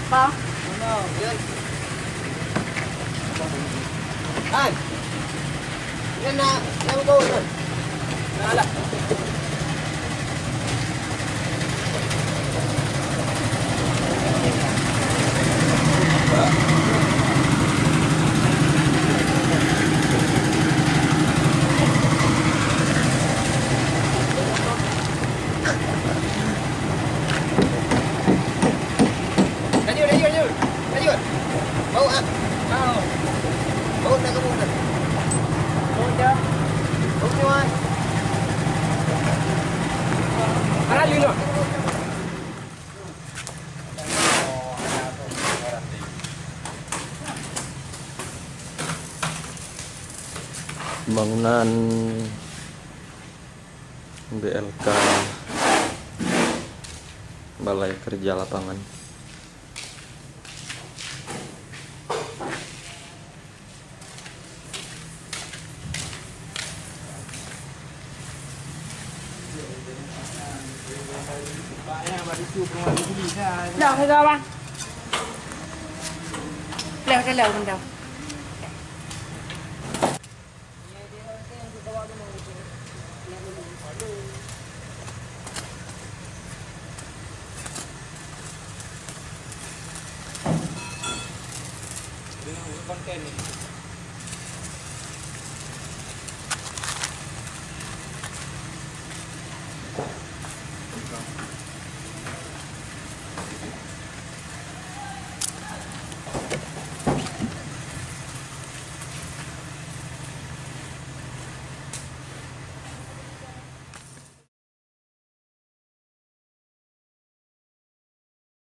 Ba? Ano? Yan. An? Yan na. Yan ko. Nala. Bau ah. Bau na kamu na. Bau dah. Bau ni wan. Ara lino. Bangunan BLK Balai Kerja Lapangan. Đâu hay đâu ba? Leo cái lều mình đâu? Con kênh này.